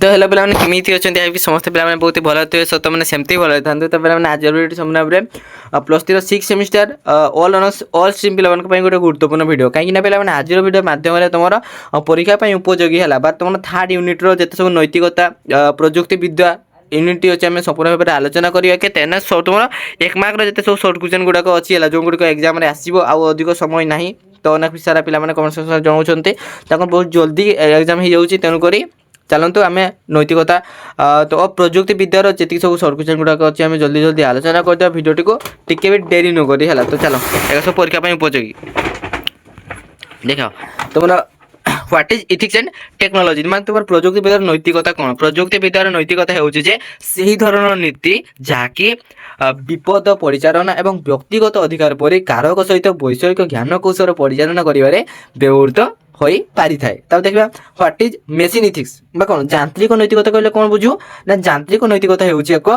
तो हेलो पे केमी अच्छे समस्त पे बहुत भल थे सत मैंने सेमती भल था तो पे आज भाव plus 3 6 semester all honours all stream पे गोटे गुरुत्वपूर्ण वीडियो कहीं पे आज वीडियो मध्यम तुम परीक्षा उपयोगी है तुम थर्ड यूनिट्र जिते सब नैतिकता प्रजुक्ति विद्या यूनिट अच्छे आम संपूर्ण भाव में आलोचना करिए तेना तुम 1 मार्क जिते सब सर्ट क्वेश्चन गुड़ाक अच्छी है जो गुड़िक एग्जाम आसो अधिक समय ना तो अनेक सारा पिला कमेंट सेक्शन जनाऊँच बहुत जल्दी एग्जाम हो जाऊँगी तेणुक चलतु आम नैतिकता तो प्रजुक्ति विद्यार जी सब सर्ट क्वेश्चन गुड़ाक अच्छी आम जल्दी जल्दी आलोचना करदे भिडियोटी को टिके भी डेरी न करी है तो चलो एक सब परीक्षा उपयोगी देख तुम what is ethics and technology मान तुम प्रजुक्ति विद्यार नैतिकता कौन प्रजुक्ति विद्यार नैतिकता होची धरण नीति जहाँकि विपद परिचालना एवं व्यक्तिगत अधिकार पर कारक सहित वैषयिक ज्ञान कौशल परिचालना करिवारे व्यवहृत होई पारि थाए तब देखा व्हाट इज मेसिन इथिक्स कौन यांत्रिक नैतिकता कहले कौन बुझू ना यांत्रिक नैतिकता होची एक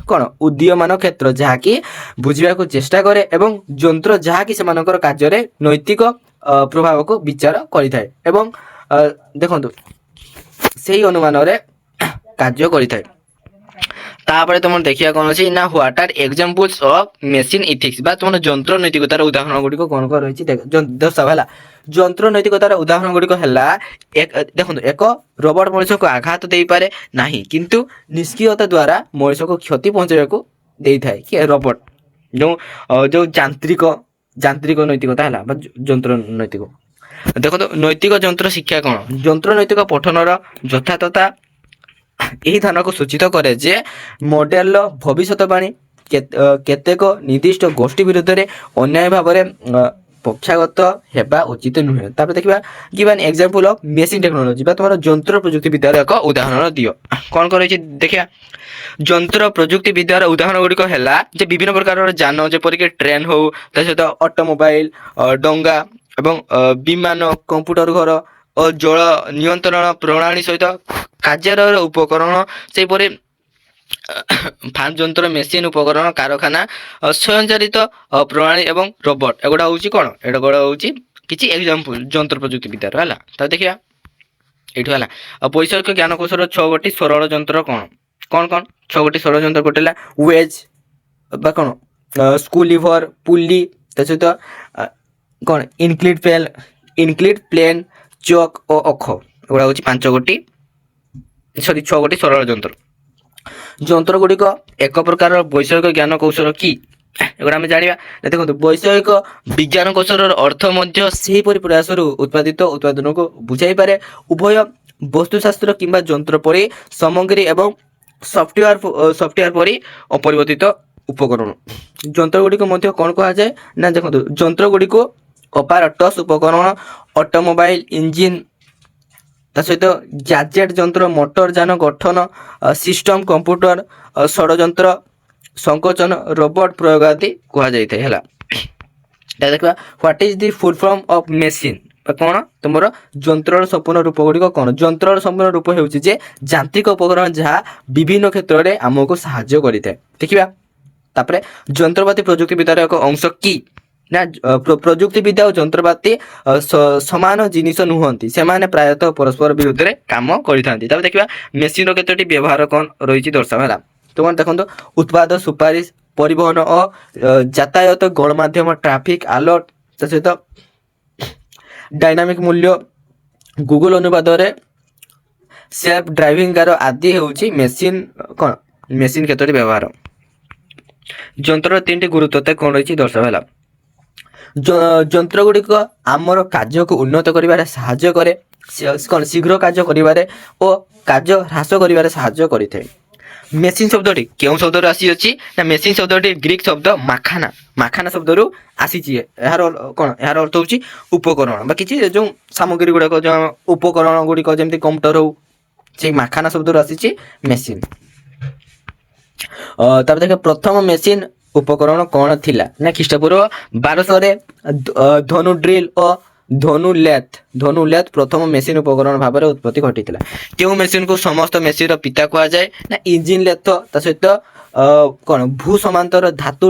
कौन उदीयमान क्षेत्र जहाँकि बुझा चेष्टा करे एवं यंत्र जहाँकि से कार्य नैतिक प्रभाव को विचार करिथाए एवं देखो से अनुमान कार्य करिथाए तापर तुम देखिया कौन अच्छी ना what are examples of machine ethics बा तुम यंत्र नैतिकतार उदाहरण गुड़िक कौन कौन रही दर्शाव है यंत्र नैतिकतार उदाहरण गुड़िक है देखो एक रोबोट मनुष्य को आघात दे पारे नहीं किंतु निष्क्रियता द्वारा मनुष्य को क्षति पहुंचाइबा को दे थाए कि रोबोट जो जो यांत्रिक नैतिकता है यंत्र नैतिक देखो तो नैतिक यंत्र शिक्षा कौन यंत्र नैतिक पठनर यथार्थता यही धारणा को सूचित करे जे मॉडल भविष्यवाणी केतेक निर्दिष्ट गोष्ठी विरुद्ध रे अन्याय भाव में पक्षागत हेबा उचित नुहे तापर देखिबा give an example of machine technology बा तुम यंत्र प्रजुक्ति विद्यार एक उदाहरण दियो कौन कर देखिया यंत्र प्रजुक्ति विद्यार उदाहरण गुड़िक है जे विभिन्न प्रकार जान जेपरिक ट्रेन हो सहित ऑटोमोबाइल डंगा एवं विमान कंप्यूटर घर और जल नियंत्रण प्रणाली सहित कार्यालय उपकरण से फार्म यंत्र मेसीन उपकरण कारखाना स्वयंचालित प्रणाली एवं रोबोट एगुड़ा हूँ कौन एगुड़ा हूँ किसी एग्जांपल यंत्र प्रजुक्ति विद्यार है तो देखिए ये है वैषयिक ज्ञान कौशल 6 गोटी सरल यंत्र कौन कौन कौन 6 गोटी सरल यंत्र गोटे वेज बा कौन स्क्रू लिवर पुली सहित कौन इनक्लीड प्लेन चक और अख एगुड़ा हूँ 5 गोटी सॉरी 6 गोटी सरल यंत्र गुड़िक एक प्रकार वैषयिक ज्ञान कौशल कि एगुड़ा आम जाना देखो वैषयिक विज्ञान कौशल अर्थ से प्रयास उत्पादित उत्पादन को बुझाई पारे उभय वस्तुशास्त्र किंबा यंत्र परी सामग्री एवं सॉफ्टवेयर परी अपरिवर्तित उपकरण यंत्र गुड़िक कौन कह जाए ना देखो यंत्र गुड़िक ऑपरेटर्स उपकरण ऑटोमोबाइल इंजिन सहित गैजेट यंत्र मोटर यान गठन सिस्टम कंप्यूटर षड्यंत्र संकोचन रोबोट प्रयोग आदि कह जाए है देखा what is the full form of machine कौन तुम यंत्र संपूर्ण रूप गुड़िक कौन यंत्र संपूर्ण रूप हो यांत्रिक उपकरण जहाँ विभिन्न क्षेत्र में आमको साहाय्य करें देखा तापर यंत्रपाति प्रजुक्ति विद्यार एक अंश कि ना प्रजुक्ति विद्या और यंत्रपाति समान जिनिस नुहति से प्रायतः परस्पर विरुद्ध रे काम करिथांती तब देखिबा मेसिन रो केतोटी व्यवहार कोन रहिछि दर्शावला तो देखो उत्पाद सुपारिश परिवहन और यातायात गणमाध्यम ट्रैफिक अलर्ट सहित डायनामिक मूल्य गूगल अनुवाद रे सेल्फ ड्राइविंग कार आदि होछि मेसिन कोन मेसिन केतोटी व्यवहार यंत्र 3टी गुरुत्वता कोन रहिछि दर्शावला यंत्र गुड़िक आमर कार्य को उन्नत करिवारे साहाय्य करे कौन शीघ्र कार्य करिवारे और कार्य ह्रास करिवारे साहाय्य करिथे मेसिन शब्दटी केउ शब्द आसी अछि ना मेसिन शब्दटी ग्रीक शब्द माखाना शब्द रु आसी छि यार कोन यार अर्थ होछि उपकरण बा किछि जो सामग्री गुड़ाक जो उपकरण गुड़िक जेमति कंप्यूटर हो से माखाना शब्द रु आसी छि मेसिन तब देख प्रथम मेसिन उपकरण कौन थिला ना ख्रीष्टपूर्व 1200 रे धनु ड्रिल और ଧନୁଲେଥ ପ୍ରଥମ ମେସିନ୍ ଉପକରଣ ଭାବରେ ଉତ୍ପତ୍ତି ଘଟିଥିଲା। କେଉଁ ମେସିନ୍କୁ ସମସ୍ତ ମେସିନ୍ର ପିତା କୁହାଯାଏ? ନା ଇଞ୍ଜିନ୍ ଲେଥ। ତା ସହିତ କ'ଣ ଭୂ ସମାନ୍ତର ଧାତୁ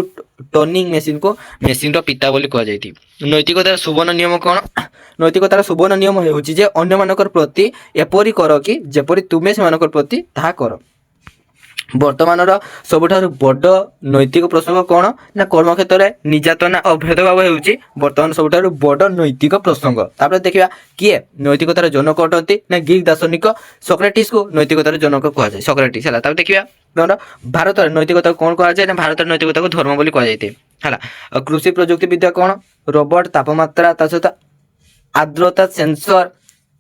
ଟର୍ନିଂ ମେସିନ୍କୁ ମେସିନ୍ର ପିତା ବୋଲି କୁହାଯାଇଥାଏ। ନୈତିକତାର ସୁବର୍ଣ୍ଣ ନିୟମ କ'ଣ? ନୈତିକତାର ସୁବର୍ଣ୍ଣ ନିୟମ ହେଉଛି ଯେ ଅନ୍ୟମାନଙ୍କର ପ୍ରତି ଏପରି କର କି ଯେପରି ତୁମେ ସେମାନଙ୍କର ପ୍ରତି ତାହା କର। ବର୍ତ୍ତମାନର ସବୁଠାରୁ ବଡ଼ ନୈତିକ ପ୍ରସଙ୍ଗ କ'ଣ? ନା କର୍ମକ୍ଷେତ୍ରରେ ନିର୍ଯାତନା ଓ ଭେଦଭାବ ହେଉଛି ବର୍ତ୍ତମାନ ସବୁଠାରୁ ବଡ଼ ନୈତିକ ପ୍ରସଙ୍ଗ। ତାପରେ ଦେଖିବା କିଏ ନୈତିକତାର ଜନକ ଅଟନ୍ତି? ନା ଗ୍ରୀକ୍ ଦାର୍ଶନିକ ସକ୍ରେଟିସ୍କୁ ନୈତିକତାର ଜନକ କୁହାଯାଏ, ସକ୍ରେଟିସ୍ ହେଲା। ତାପରେ ଦେଖିବା ଭାରତରେ ନୈତିକତାକୁ କ'ଣ କୁହାଯାଏ? ନା ଭାରତରେ ନୈତିକତାକୁ ଧର୍ମ ବୋଲି କୁହାଯାଇଥାଏ ହେଲା। କୃଷି ପ୍ରଯୁକ୍ତି ବିଦ୍ୟା କ'ଣ? ରୋବଟ, ତାପମାତ୍ରା, ତା ସହିତ ଆର୍ଦ୍ରତା ସେନ୍ସର,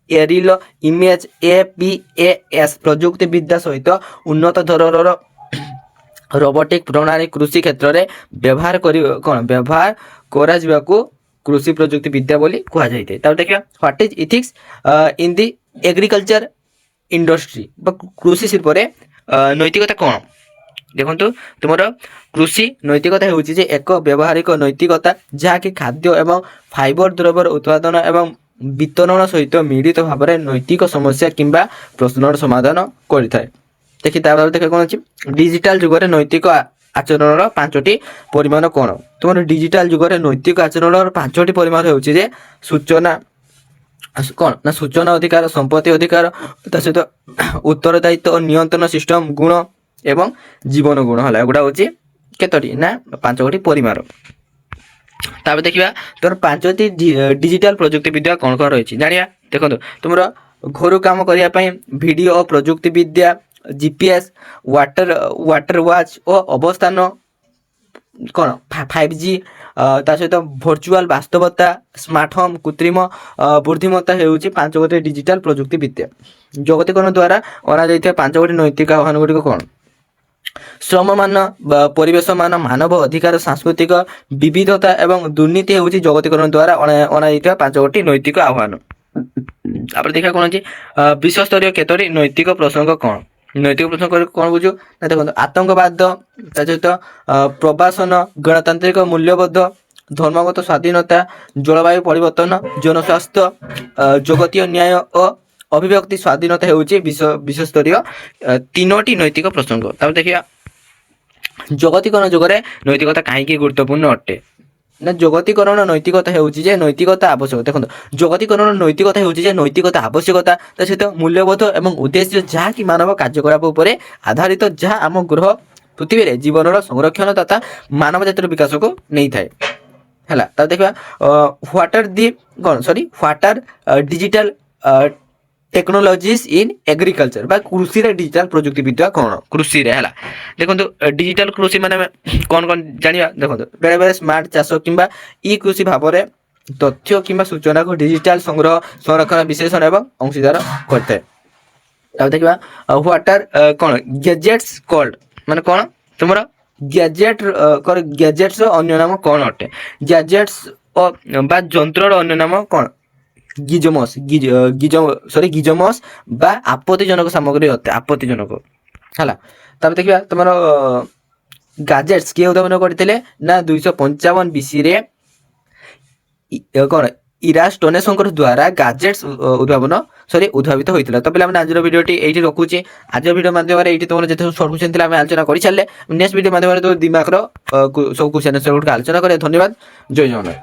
ଏରିଲ ଇମେଜ APAS ପ୍ରଯୁକ୍ତି ବିଦ୍ୟା ସହିତ ଉନ୍ନତ ଧରଣର ରୋବୋଟିକ୍ ପ୍ରଣାଳୀ କୃଷି କ୍ଷେତ୍ରରେ ବ୍ୟବହାର କରାଯିବାକୁ କୃଷି ପ୍ରଯୁକ୍ତି ବିଦ୍ୟା ବୋଲି କୁହାଯାଇଥାଏ। ତାପରେ ଦେଖିବା what is ethics in the agriculture industry ବା କୃଷି ଶିଳ୍ପରେ ନୈତିକତା କ'ଣ? ଦେଖନ୍ତୁ ତୁମର କୃଷି ନୈତିକତା ହେଉଛି ଯେ ଏକ ବ୍ୟବହାରିକ ନୈତିକତା ଯାହାକି ଖାଦ୍ୟ ଏବଂ ଫାଇବର ଦ୍ରବ୍ୟର ଉତ୍ପାଦନ ଏବଂ ବିତରଣ ସହିତ ମିଳିତ ଭାବରେ ନୈତିକ ସମସ୍ୟା କିମ୍ବା ପ୍ରଶ୍ନର ସମାଧାନ କରିଥାଏ। ତାପରେ ଦେଖ କ'ଣ ଅଛି? ଡିଜିଟାଲ ଯୁଗରେ ନୈତିକ ଆଚରଣର 5ଟି ପରିମାଣ କ'ଣ? ତୁମର ଡିଜିଟାଲ ଯୁଗରେ ନୈତିକ ଆଚରଣର 5ଟି ପରିମାଣ ହେଉଛି ଯେ ସୂଚନା କ'ଣ? ନା ସୂଚନା ଅଧିକାର, ସମ୍ପତ୍ତି ଅଧିକାର, ତା ସହିତ ଉତ୍ତରଦାୟିତ୍ୱ ଓ ନିୟନ୍ତ୍ରଣ ସିଷ୍ଟମ ଗୁଣ ଏବଂ ଜୀବନ ଗୁଣ ହେଲା। ଏଗୁଡ଼ା ହେଉଛି କେତୋଟି? ନା 5ଟି ପରିମାଣ। ତାପରେ ଦେଖିବା ତୁମର 5ଟି ଡିଜିଟାଲ ପ୍ରଯୁକ୍ତି ବିଦ୍ୟା କ'ଣ କ'ଣ ରହିଛି ଜାଣିବା। ଦେଖନ୍ତୁ ତୁମର ଘରୁ କାମ କରିବା ପାଇଁ ଭିଡ଼ିଓ ଓ ପ୍ରଯୁକ୍ତି ବିଦ୍ୟା, GPS, ୱାଟର ୱାଚ୍ ଓ ଅବସ୍ଥାନ କ'ଣ 5G, ତା ସହିତ ଭର୍ଚୁଆଲ ବାସ୍ତବତା, ସ୍ମାର୍ଟ ହୋମ୍, କୃତ୍ରିମ ବୁଦ୍ଧିମତ୍ତା ହେଉଛି 5ଟି ଡିଜିଟାଲ ପ୍ରଯୁକ୍ତି ବିଦ୍ୟା। ଜଗତୀକରଣ ଦ୍ୱାରା ଅଣାଯାଇଥିବା 5ଟି ନୈତିକ ଆହ୍ୱାନ ଗୁଡ଼ିକ କ'ଣ? ଶ୍ରମମାନ, ପରିବେଶ ମାନ, ମାନବ ଅଧିକାର, ସାଂସ୍କୃତିକ ବିବିଧତା ଏବଂ ଦୁର୍ନୀତି ହେଉଛି ଜଗତୀକରଣ ଦ୍ୱାରା ଅଣାଯାଇଥିବା 5ଟି ନୈତିକ ଆହ୍ୱାନ। ତାପରେ ଦେଖିବା କ'ଣ ଅଛି? ବିଶ୍ୱସ୍ତରୀୟ କେତୋଟି ନୈତିକ ପ୍ରସଙ୍ଗ କ'ଣ? ନୈତିକ ପ୍ରସଙ୍ଗ କ'ଣ ବୁଝୁ? ନା ଦେଖନ୍ତୁ ଆତଙ୍କବାଦ, ତା ସହିତ ପ୍ରବାସନ, ଗଣତାନ୍ତ୍ରିକ ମୂଲ୍ୟବୋଧ, ଧର୍ମଗତ ସ୍ୱାଧୀନତା, ଜଳବାୟୁ ପରିବର୍ତ୍ତନ, ଜନସ୍ୱାସ୍ଥ୍ୟ, ଜଗତୀୟ ନ୍ୟାୟ ଓ ଅଭିବ୍ୟକ୍ତି ସ୍ୱାଧୀନତା ହେଉଛି ବିଶ୍ୱସ୍ତରୀୟ 3ଟି ନୈତିକ ପ୍ରସଙ୍ଗ। ତାପରେ ଦେଖିବା ଜଗତୀକରଣ ଯୁଗରେ ନୈତିକତା କାହିଁକି ଗୁରୁତ୍ୱପୂର୍ଣ୍ଣ ଅଟେ? ନା ଜଗତୀକରଣ ନୈତିକତା ହେଉଛି ଯେ ନୈତିକତା ଆବଶ୍ୟକ। ଦେଖନ୍ତୁ ଜଗତୀକରଣ ନୈତିକତା ହେଉଛି ଯେ ନୈତିକତା ଆବଶ୍ୟକତା, ତା ସହିତ ମୂଲ୍ୟବୋଧ ଏବଂ ଉଦ୍ଦେଶ୍ୟ ଯାହାକି ମାନବ କାର୍ଯ୍ୟକଳାପ ଉପରେ ଆଧାରିତ, ଯାହା ଆମ ଗ୍ରହ ପୃଥିବୀରେ ଜୀବନର ସଂରକ୍ଷଣ ତଥା ମାନବ ଜାତିର ବିକାଶକୁ ନେଇଥାଏ ହେଲା। ତାପରେ ଦେଖିବା what R digital technologies in agriculture ବା କୃଷିରେ ଡିଜିଟାଲ ପ୍ରଯୁକ୍ତି ବିଦ୍ୟା କ'ଣ? କୃଷିରେ ହେଲା। ଦେଖନ୍ତୁ ଡିଜିଟାଲ କୃଷି ମାନେ କ'ଣ କ'ଣ ଜାଣିବା। ଦେଖନ୍ତୁ ବେଳେବେଳେ ସ୍ମାର୍ଟ ଚାଷ କିମ୍ବା ଇ କୃଷି ଭାବରେ ତଥ୍ୟ କିମ୍ବା ସୂଚନାକୁ ଡିଜିଟାଲ ସଂଗ୍ରହ, ସଂରକ୍ଷଣ, ବିଶ୍ଳେଷଣ ଏବଂ ଅଂଶୀଦାର କରିଥାଏ। ତାପରେ ଦେଖିବା ହ୍ୱାଟ ଆର୍ କ'ଣ ଗ୍ୟାଜେଟ୍ସ କଲ୍ଡ, ମାନେ କ'ଣ ତୁମର ଗ୍ୟାଜେଟ୍ସର ଅନ୍ୟ ନାମ କ'ଣ ଅଟେ? ଗ୍ୟାଜେଟ୍ସ ବା ଯନ୍ତ୍ରର ଅନ୍ୟ ନାମ କ'ଣ? ଗିଜମସ୍ ବା ଆପତ୍ତିଜନକ ସାମଗ୍ରୀ ଅଟେ, ଆପତ୍ତିଜନକ ହେଲା। ତାପରେ ଦେଖିବା ତୁମର ଗାଜେଟ୍ସ କିଏ ଉଦ୍ଭାବନ କରିଥିଲେ? ନା 255 BCରେ କ'ଣ ଇରାଷ୍ଟୋନେସଙ୍କ ଦ୍ୱାରା ଗାଜେଟ୍ସ ଉଦ୍ଭାବିତ ହୋଇଥିଲା। ତ ପିଲାମାନେ ଆଜିର ଭିଡ଼ିଓଟି ଏଇଠି ରଖୁଛି। ଆଜିର ଭିଡ଼ିଓ ମାଧ୍ୟମରେ ଏଇଠି ତୁମର ଯେତେ ସବୁ କ୍ୱେଶ୍ଚନ୍ ଥିଲା ଆମେ ଆଲୋଚନା କରିସାରିଲେ। ନେକ୍ସଟ ଭିଡ଼ିଓ ମାଧ୍ୟମରେ ତ ଦିମାଗର ସବୁ କ୍ୱେଶ୍ଚନ୍ ଆନ୍ସର ଗୁଡ଼ିକ ଆଲୋଚନା କରିବା। ଧନ୍ୟବାଦ, ଜୟ ଜଗନ୍ନାଥ।